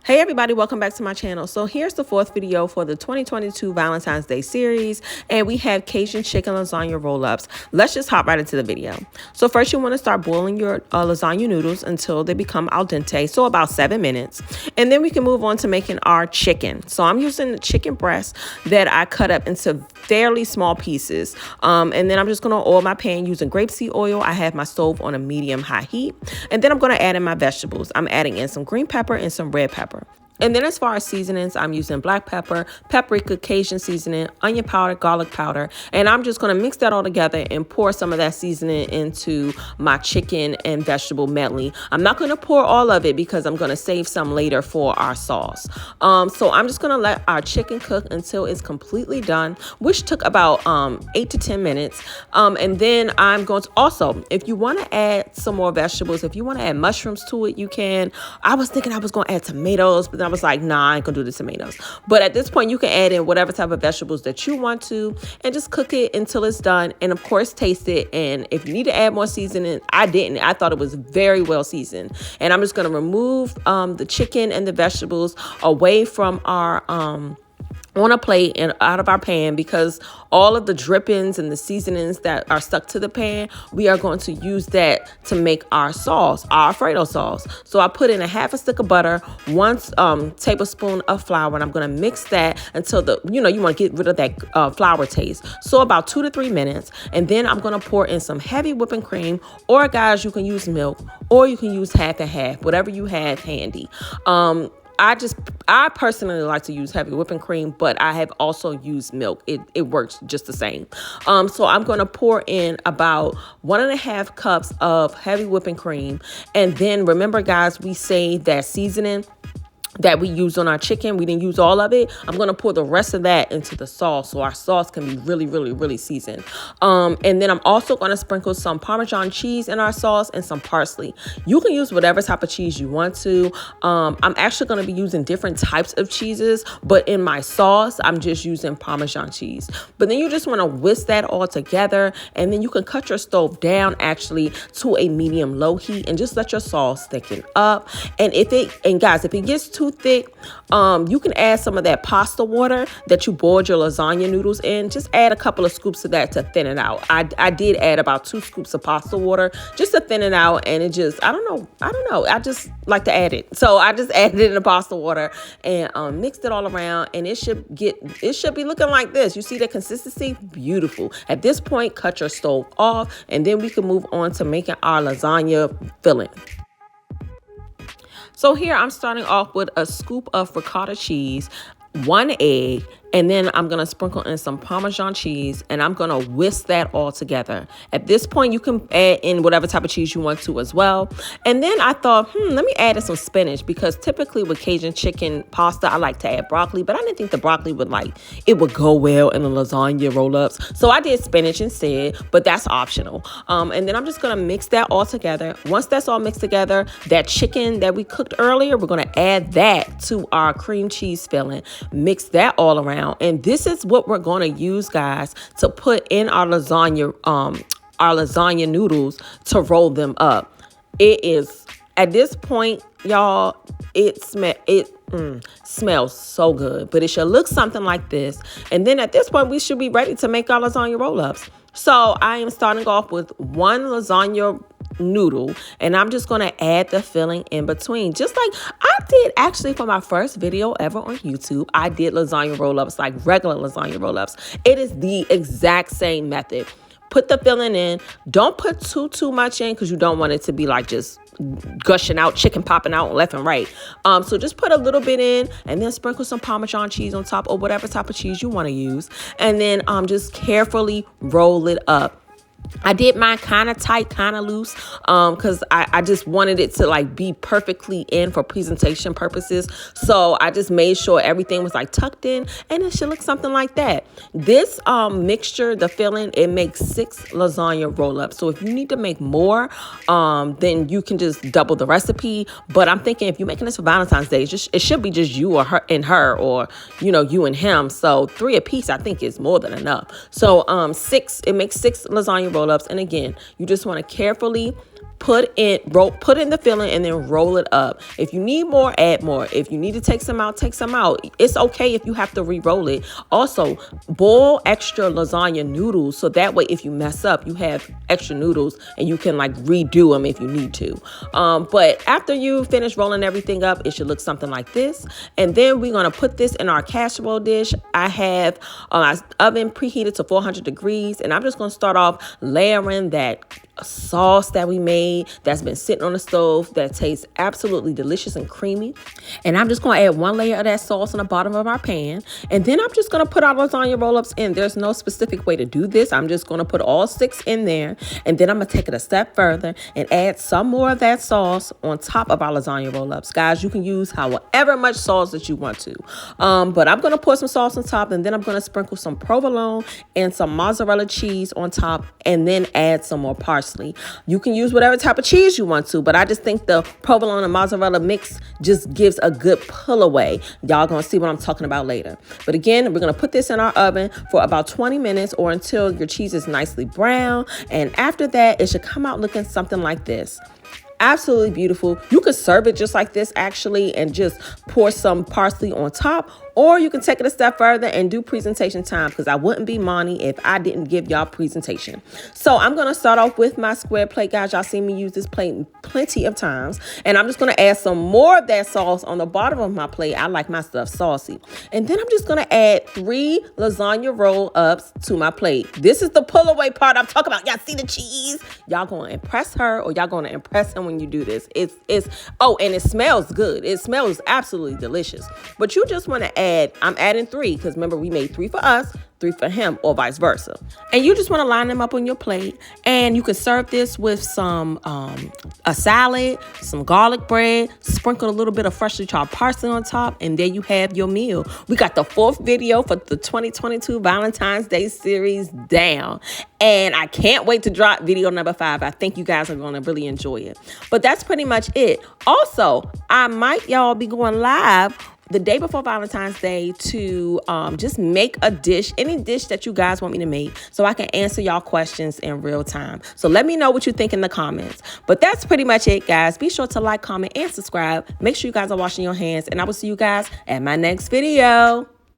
Hey everybody, welcome back to my channel. So here's the fourth video for the 2022 Valentine's Day series, and we have Cajun chicken lasagna roll-ups. Let's just hop right into the video. So first you want to start boiling your lasagna noodles until they become al dente, so about 7 minutes. And then we can move on to making our chicken. So I'm using the chicken breast that I cut up into fairly small pieces. And then I'm just going to oil my pan using grapeseed oil. I have my stove on a medium-high heat. And then I'm going to add in my vegetables. I'm adding in some green pepper and some red pepper. And then as far as seasonings, I'm using black pepper, paprika, Cajun seasoning, onion powder, garlic powder. And I'm just going to mix that all together and pour some of that seasoning into my chicken and vegetable medley. I'm not going to pour all of it because I'm going to save some later for our sauce. So I'm just going to let our chicken cook until it's completely done, which took about 8 to 10 minutes. And then I'm going to also, if you want to add some more vegetables, if you want to add mushrooms to it, you can. I was thinking I was going to add tomatoes, but then I was like, nah, I ain't gonna do the tomatoes. But at this point, you can add in whatever type of vegetables that you want to and just cook it until it's done. And of course, taste it. And if you need to add more seasoning, I didn't. I thought it was very well seasoned. And I'm just gonna remove the chicken and the vegetables away from our on a plate and out of our pan, because all of the drippings and the seasonings that are stuck to the pan, we are going to use that to make our sauce, our Alfredo sauce. So I put in a half a stick of butter, 1 tablespoon of flour, and I'm going to mix that until you want to get rid of that flour taste. So about 2 to 3 minutes. And then I'm going to pour in some heavy whipping cream, or guys, you can use milk, or you can use half and half, whatever you have handy. I personally like to use heavy whipping cream, but I have also used milk. It works just the same. So I'm going to pour in about 1.5 cups of heavy whipping cream. And then remember, guys, we saved that seasoning that we used on our chicken. We didn't use all of it. I'm going to pour the rest of that into the sauce so our sauce can be really, really, really seasoned. And then I'm also going to sprinkle some Parmesan cheese in our sauce and some parsley. You can use whatever type of cheese you want to. I'm actually going to be using different types of cheeses, but in my sauce, I'm just using Parmesan cheese. But then you just want to whisk that all together, and then you can cut your stove down actually to a medium-low heat and just let your sauce thicken up. And guys, if it gets too thick, you can add some of that pasta water that you boiled your lasagna noodles in. Just add a couple of scoops of that to thin it out. I did add about 2 scoops of pasta water just to thin it out, and it just, I don't know. I just like to add it. So I just added it in the pasta water and mixed it all around, and it should be looking like this. You see the consistency? Beautiful. At this point, cut your stove off, and then we can move on to making our lasagna filling. So here I'm starting off with a scoop of ricotta cheese, 1 egg, and then I'm going to sprinkle in some Parmesan cheese, and I'm going to whisk that all together. At this point, you can add in whatever type of cheese you want to as well. And then I thought, let me add in some spinach, because typically with Cajun chicken pasta, I like to add broccoli, but I didn't think the broccoli would go well in the lasagna roll-ups. So I did spinach instead, but that's optional. And then I'm just going to mix that all together. Once that's all mixed together, that chicken that we cooked earlier, we're going to add that to our cream cheese filling, mix that all around. And this is what we're going to use, guys, to put in our lasagna noodles to roll them up. It is, at this point, y'all, it smells so good, but it should look something like this. And then at this point, we should be ready to make our lasagna roll-ups. So I am starting off with 1 lasagna noodle, and I'm just going to add the filling in between, just like I did actually for my first video ever on YouTube. I did lasagna roll-ups, like regular lasagna roll-ups. It is the exact same method. Put the filling in. Don't put too much in, because you don't want it to be like just gushing out, chicken popping out left and right. So just put a little bit in, and then sprinkle some Parmesan cheese on top, or whatever type of cheese you want to use, and then just carefully roll it up. I did mine kind of tight, kind of loose, because I just wanted it to like be perfectly in for presentation purposes. So I just made sure everything was like tucked in, and it should look something like that. This mixture, the filling, it makes 6 lasagna roll-ups. So if you need to make more, then you can just double the recipe. But I'm thinking if you're making this for Valentine's Day, it should be just you or her, or you and him. So 3 a piece, I think, is more than enough. So it makes 6 lasagna roll-ups. And again, you just want to carefully put in the filling and then roll it up. If you need more, add more. If you need to take some out, take some out. It's okay if you have to re-roll it. Also, boil extra lasagna noodles so that way if you mess up, you have extra noodles and you can like redo them if you need to. But after you finish rolling everything up, it should look something like this. And then we're going to put this in our casserole dish. I have my oven preheated to 400 degrees, and I'm just going to start off layering that sauce that we made that's been sitting on the stove that tastes absolutely delicious and creamy. And I'm just going to add one layer of that sauce on the bottom of our pan, and then I'm just going to put our lasagna roll-ups in. There's no specific way to do this. I'm just going to put all 6 in there, and then I'm going to take it a step further and add some more of that sauce on top of our lasagna roll-ups. Guys, you can use however much sauce that you want to, but I'm going to pour some sauce on top, and then I'm going to sprinkle some provolone and some mozzarella cheese on top, and then add some more parsley. You can use whatever type of cheese you want to, but I just think the provolone and mozzarella mix just gives a good pull away. Y'all gonna see what I'm talking about later. But again, we're gonna put this in our oven for about 20 minutes or until your cheese is nicely brown. And after that, it should come out looking something like this. Absolutely beautiful. You could serve it just like this actually and just pour some parsley on top, or you can take it a step further and do presentation time, because I wouldn't be Monty if I didn't give y'all presentation. So I'm going to start off with my square plate, guys. Y'all seen me use this plate plenty of times, and I'm just going to add some more of that sauce on the bottom of my plate. I like my stuff saucy. And then I'm just going to add 3 lasagna roll-ups to my plate. This is the pull away part I'm talking about. Y'all see the cheese? Y'all going to impress her, or y'all going to impress him when you do this. Oh, and it smells good. It smells absolutely delicious. But you just want to add, I'm adding 3 because remember we made 3 for us, 3 for him, or vice versa. And you just want to line them up on your plate, and you can serve this with some a salad, some garlic bread, sprinkle a little bit of freshly chopped parsley on top, and there you have your meal. We got the 4th video for the 2022 Valentine's Day series down, and I can't wait to drop video number 5. I think you guys are going to really enjoy it. But that's pretty much it. Also, I might y'all be going live the day before Valentine's Day to just make a dish, any dish that you guys want me to make, so I can answer y'all questions in real time. So let me know what you think in the comments. But that's pretty much it, guys. Be sure to like, comment, and subscribe. Make sure you guys are washing your hands, and I will see you guys at my next video.